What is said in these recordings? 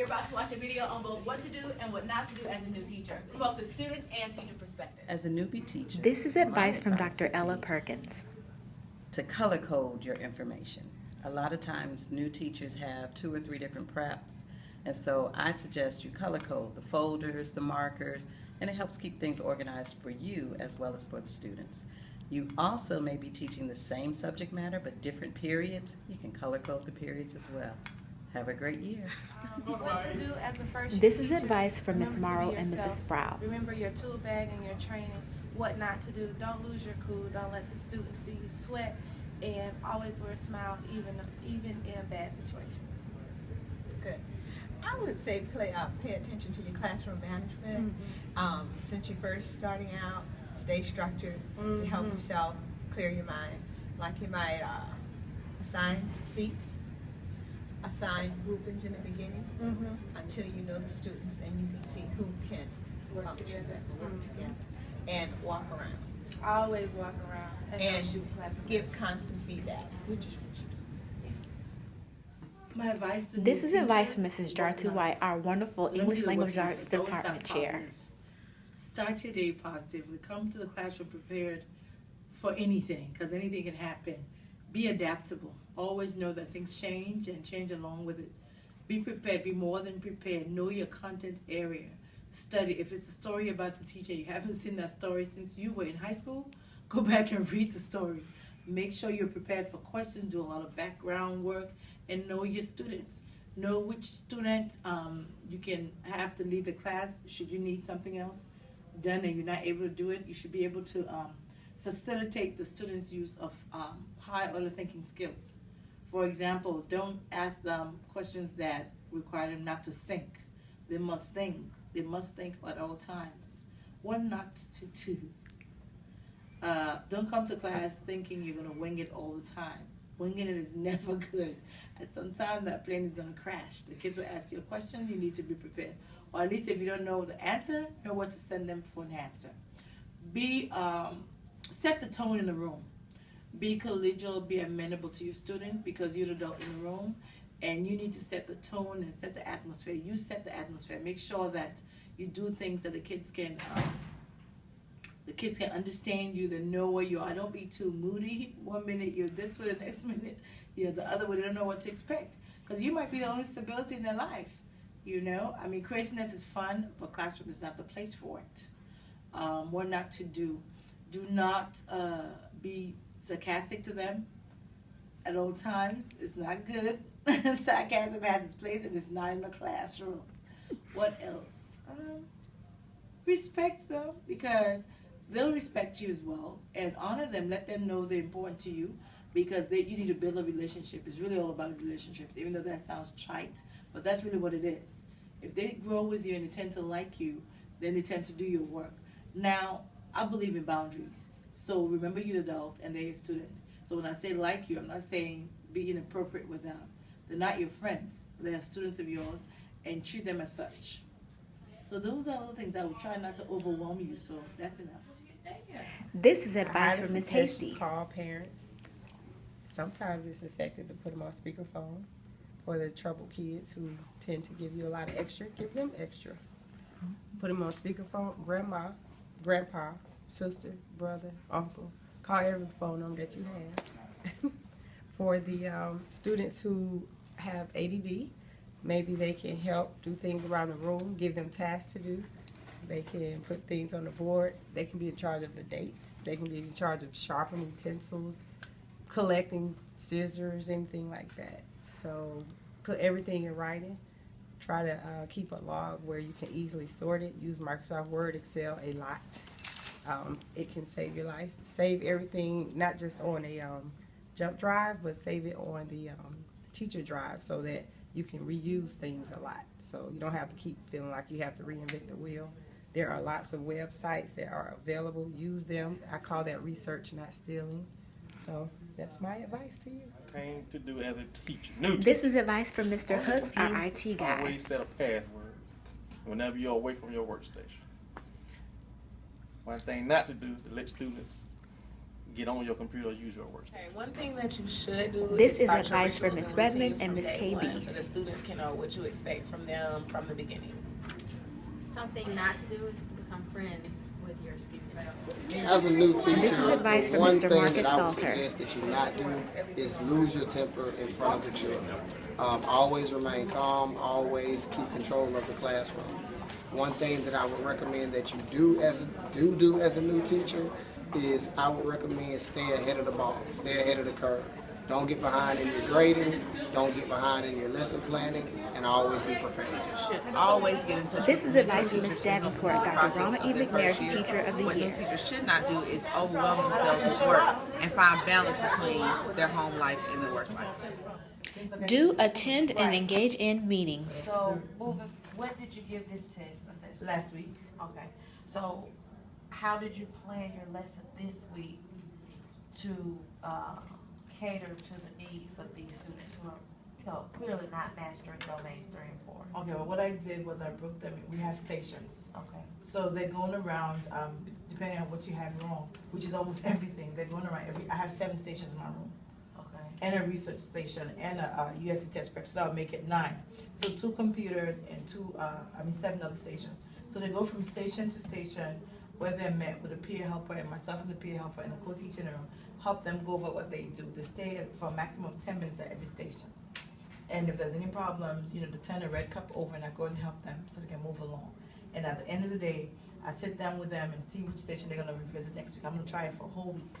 You're about to watch a video on both what to do and what not to do as a new teacher, from both the student and teacher perspective. As a newbie teacher, This is advice from my advice Dr. would Ella be Perkins. to color code your information. A lot of times new teachers have 2 or 3 different preps, and so I suggest you color code the folders, the markers, and it helps keep things organized for you as well as for the students. You also may be teaching the same subject matter but different periods. You can color code the periods as well. Have a great year. What to do as a first year This is teacher. advice from Ms. Remember to be Morrow and yourself. Mrs. Sproul. Remember your tool bag and your training. What not to do. Don't lose your cool. Don't let the students see you sweat. And always wear a smile, even in bad situations. Good. I would say pay attention to your classroom management. Since you're first starting out, stay structured to help yourself clear your mind. Like you might assign seats, assign groupings in the beginning until you know the students and you can see who can Work function, together. work together, and walk around. Always walk around and don't And shoot classes. give constant feedback, which is what you do. My advice to This new is advice from teachers, Mrs. Jartu White, our wonderful Remember English what Language to do. Arts Always start Department Chair. positive. Start your day positively. Come to the classroom prepared for anything, because anything can happen. Be adaptable. Always know that things change and change along with it. Be prepared. Be more than prepared. Know your content area. Study. If it's a story about the teacher, you haven't seen that story since you were in high school, go back and read the story. Make sure you're prepared for questions. Do a lot of background work and know your students. Know which student you can have to lead the class should you need something else done and you're not able to do it. You should be able to facilitate the students' use of high order thinking skills. For example, don't ask them questions that require them not to think. They must think. They must think at all times. What not to do. Don't come to class thinking you're going to wing it all the time. Winging it is never good. At some time that plane is going to crash. The kids will ask you a question, you need to be prepared. Or at least if you don't know the answer, know what to send them for an answer. Set the tone in the room. Be collegial, be amenable to your students because you're the adult in the room and you need to set the tone and set the atmosphere. You set the atmosphere. Make sure that you do things that the kids can understand you, they know where you are. Don't be too moody. 1 minute you're this way, the next minute you're the other way. They don't know what to expect because you might be the only stability in their life. You know, I mean, craziness is fun, but classroom is not the place for it. What not to do. Do not be sarcastic to them at all times. It's not good. Sarcasm has its place and it's not in the classroom. What else? Respect them because they'll respect you as well, and honor them. Let them know they're important to you because you need to build a relationship. It's really all about relationships, even though that sounds trite, but that's really what it is. If they grow with you and they tend to like you, then they tend to do your work. Now, I believe in boundaries. So remember you're the adult and they're your students. So when I say like you, I'm not saying be inappropriate with them. They're not your friends. They're students of yours, and treat them as such. So those are the things I would try not to overwhelm you, so that's enough. This is advice I from Ms. suggest Hasty. you call parents. Sometimes it's effective to put them on speakerphone for the troubled kids who tend to give you a lot of extra. Give them extra. Put them on speakerphone. Grandma, grandpa, sister, brother, uncle. Call every phone number that you have. For the students who have ADD, maybe they can help do things around the room, give them tasks to do. They can put things on the board. They can be in charge of the date. They can be in charge of sharpening pencils, collecting scissors, anything like that. So put everything in writing. Try to keep a log where you can easily sort it. Use Microsoft Word, Excel a lot. It can save your life. Save everything, not just on a jump drive, but save it on the teacher drive so that you can reuse things a lot. So you don't have to keep feeling like you have to reinvent the wheel. There are lots of websites that are available. Use them. I call that research, not stealing. So that's my advice to you. Thing to do as a teacher. New This teacher. is advice from Mr. Hooks, our IT guy. Always set a password whenever you're away from your workstation. One thing not to do is to let students get on your computer or use your workstation. Okay, one thing that you should do This is is start your advice from rituals Ms. and Redmond routines and from Ms. day KB. one, so the students can know what you expect from them from the beginning. Something not to do is to become friends with your students. As a new teacher, This is advice the from one Mr. thing Marcus that I would Salter. suggest that you not do is lose your temper in front of the children. Always remain calm, always keep control of the classroom. One thing that I would recommend that you do as a new teacher is I would recommend stay ahead of the ball, stay ahead of the curve. Don't get behind in your grading, don't get behind in your lesson planning, and always be prepared. Should always get in touch. This with is advice new from Ms. teachers to help Davenport, with the Dr. process Rama of E. their McNair, first year. Teacher of the What new Year. teachers should not do is overwhelm themselves with work and find balance between their home life and their work life. Do attend and engage in meetings. So, moving, what did you give this test assessment? Last week. Okay, so how did you plan your lesson this week to, cater to the needs of these students who are, you know, clearly not mastering domains 3 and 4? Okay, well, what I did was I broke them, we have stations. Okay, So they're going around, depending on what you have wrong, which is almost everything, they're going around I have 7 stations in my room. okay. And a research station and a USC test prep, so that'll make it 9. So 2 computers and 7 other stations. So they go from station to station where they're met with a peer helper and myself and the peer helper and the co-teacher in the room, help them go over what they do. They stay for a maximum of 10 minutes at every station. And if there's any problems, to turn the red cup over and I go and help them so they can move along. And at the end of the day, I sit down with them and see which station they're gonna revisit next week. I'm gonna try it for a whole week.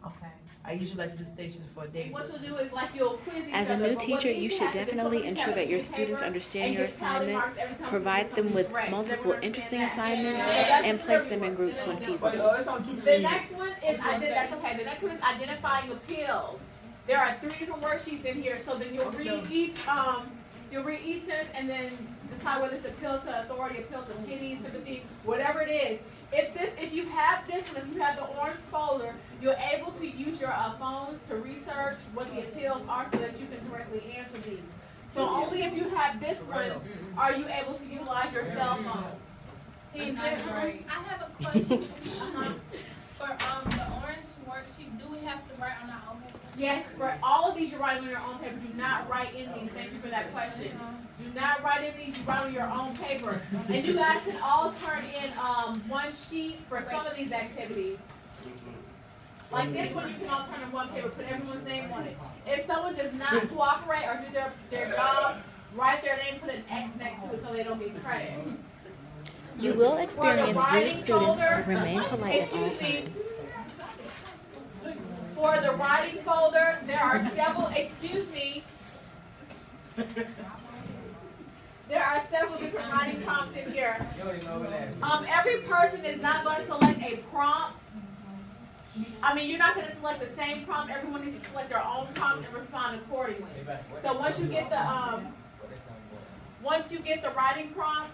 Okay. I usually like to do stations for a day. What you'll do is like you'll quiz each As a other, new but what teacher, needs you to should happen is definitely someone ensure has that your a students paper understand and your get tally assignment, marks every time provide something them with correct. Does multiple everyone interesting understand that? assignments, So that's and the place first them in one. groups when The feasible. next one is that's okay. The next one is identifying appeals. There are 3 different worksheets in here, so then you'll read each sentence and then decide whether it's appeals to authority, appeals to pity, sympathy, whatever it is. If you have this one, if you have the orange folder, you're able to use your phones to research what the appeals are so that you can correctly answer these. So only if you have this one are you able to utilize your cell phones. I have a question. For the orange worksheet, do we have to write on our own paper? Yes, for all of these you're writing on your own paper. Do not write in these. Thank you for that question. Do not write in these. You write on your own paper. And you guys can all turn in one sheet for some of these activities. Like this one, you can all turn in one paper, put everyone's name on it. If someone does not cooperate or do their job, write their name, put an X next to it so they don't get credit. You will experience rude writing students folder- who remain polite at all Excuse me. times. For the writing folder, there are several, excuse me. There are several different writing prompts in here. Every person is not going to select a prompt. You're not going to select the same prompt. Everyone needs to select their own prompt and respond accordingly. So once you get the writing prompts,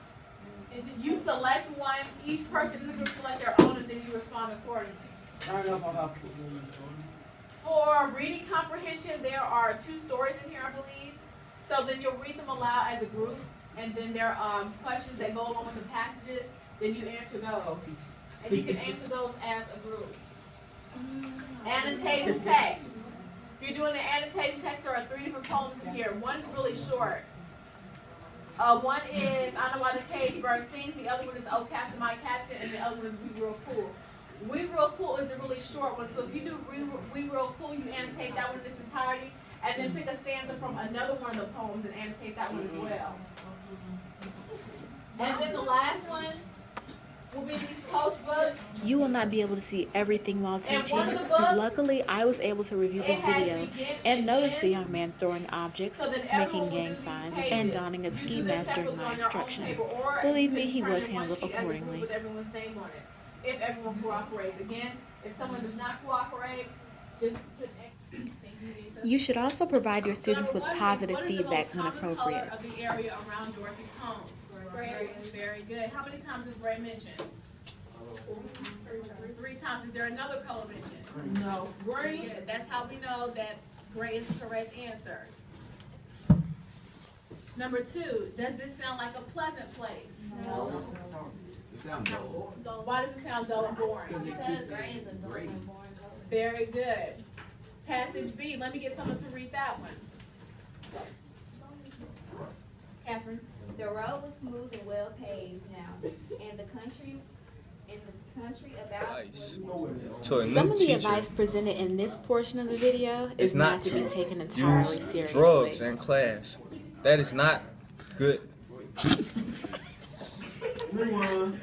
you select one. Each person in the group select their own, and then you respond accordingly. For reading comprehension, there are 2 stories in here, I believe. So then you'll read them aloud as a group, and then there are questions that go along with the passages. Then you answer those, and you can answer those as a group. Annotated text. If you're doing the annotated text, there are 3 different poems in here. One is really short. One is I Know Why the Cage Bird Sings. The other one is Oh Captain, My Captain, and the other one is We Real Cool. We Real Cool is the really short one. So if you do We Real Cool, you annotate that one in its entirety, and then pick a stanza from another one of the poems and annotate that one as well. And then the last one will be these coach books. You will not be able to see everything while And teaching. one of the books, Luckily, I was able to review this it has video begin and notice the end, young man throwing objects, so that making everyone will gang do these signs, pages. and donning a You ski do this mask during separately my on your own instruction. paper, or Believe you me, can he turn was in one handled sheet as a group accordingly. with everyone's name on it. If everyone cooperates. Again, if someone does not cooperate, just put X. Thank you. You should also provide your students So with number 1 is, positive what is the feedback most when common appropriate. color of the area around Dorothy's home? Gray. Very good. How many times is gray mentioned? 3 times. Is there another color mentioned? No. Green. Good. That's how we know that gray is the correct answer. Number 2, does this sound like a pleasant place? No. It sounds dull. So why does it sound dull and boring? Because gray is a dull and boring color. Very good. Passage B, let me get someone to read that one. Catherine. The road was smooth and well paved now, and the country about Some of the advice presented in this portion of the video is not to be taken entirely use seriously. drugs in class. That is not good.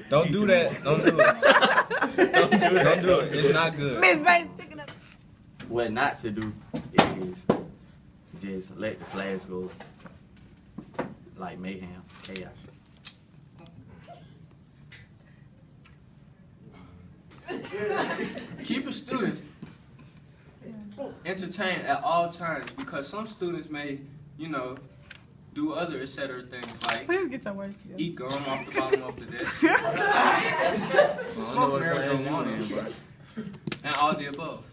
Don't do that. Don't do it. Don't do it. It's not good. Miss Banks picking up. What not to do is just let the class go like mayhem, chaos. Keep your students entertained at all times because some students may, do other etc. things like Please get your words together. eat gum off the bottom of the desk, smoke marijuana, and all the above.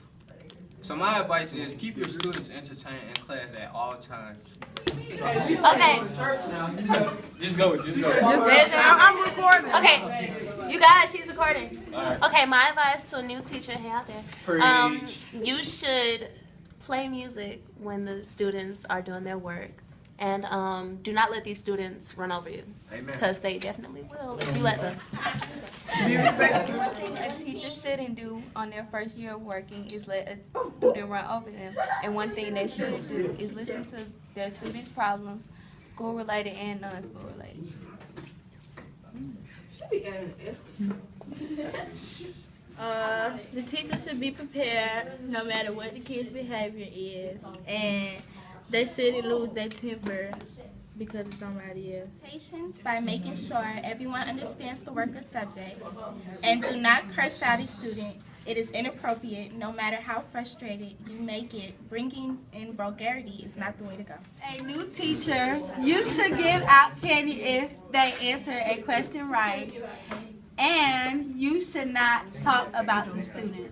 So my advice is keep your students entertained in class at all times. Okay. Just go. I'm recording. Okay, you guys, she's recording. Okay, my advice to a new teacher, hey out there. Preach. You should play music when the students are doing their work. And do not let these students run over you. Amen. Because they definitely will if you let them. One thing a teacher shouldn't do on their first year of working is let a student run over them. And one thing they should do is listen to their students' problems, school-related and non-school related. The teacher should be prepared no matter what the kid's behavior is, and they shouldn't lose their temper because of somebody else. Patience by making sure everyone understands the work or subject, and do not curse out a student. It is inappropriate, no matter how frustrated you may get. Bringing in vulgarity is not the way to go. A new teacher, you should give out candy if they answer a question right. And you should not talk about the student.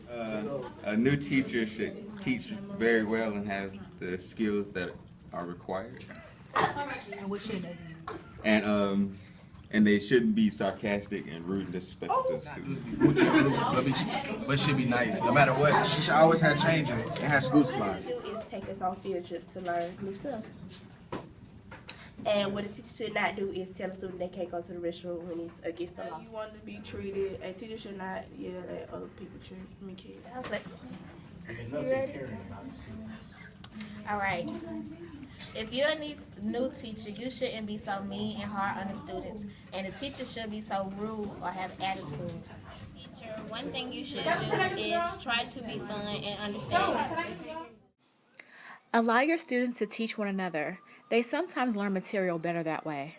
A new teacher should teach very well and have the skills that are required. And what should they do? And they shouldn't be sarcastic and rude and disrespectful to the students. But should be nice. No matter what, she should always have changing and have school supplies. Is take us on field trips to learn new stuff. And what a teacher should not do is tell a student they can't go to the restroom when it's against the law. You want to be treated. A teacher should not yell at other people's children. I mean, kids. You ready? All right. If you're a new teacher, you shouldn't be so mean and hard on the students, and the teacher should be so rude or have attitude. Teacher, one thing you should do is try to be fun and understanding. Allow your students to teach one another. They sometimes learn material better that way.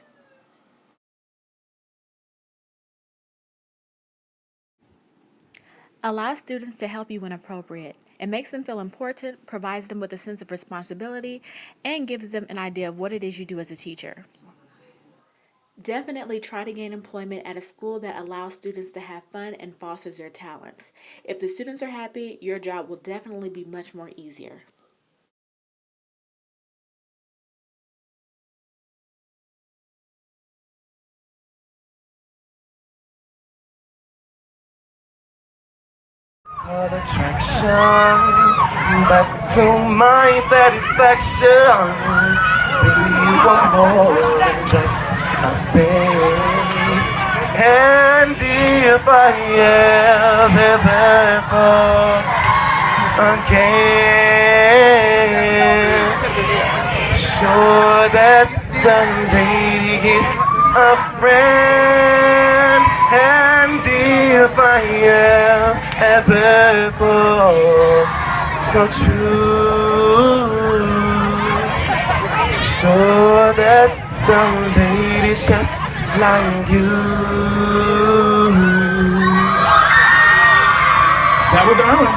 Allow students to help you when appropriate. It makes them feel important, provides them with a sense of responsibility, and gives them an idea of what it is you do as a teacher. Definitely try to gain employment at a school that allows students to have fun and fosters their talents. If the students are happy, your job will definitely be much more easier. Attraction, but to my satisfaction, baby, you are more than just a face. And if I ever fall again, sure that the lady is a friend. And if I ever fall, so true, sure that the lady's just like you. That was Erwin.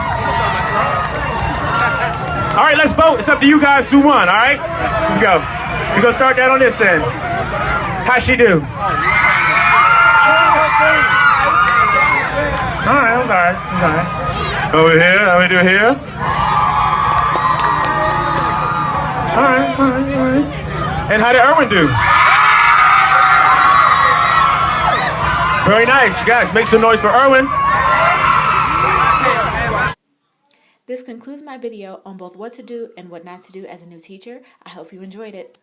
All right, let's vote. It's up to you guys who won, all right? Here we go. We're going to start that on this end. How'd she do? All right, that was all right. That was all right. Over here, how we do here? All right. And how did Erwin do? Very nice. Guys, make some noise for Erwin. This concludes my video on both what to do and what not to do as a new teacher. I hope you enjoyed it.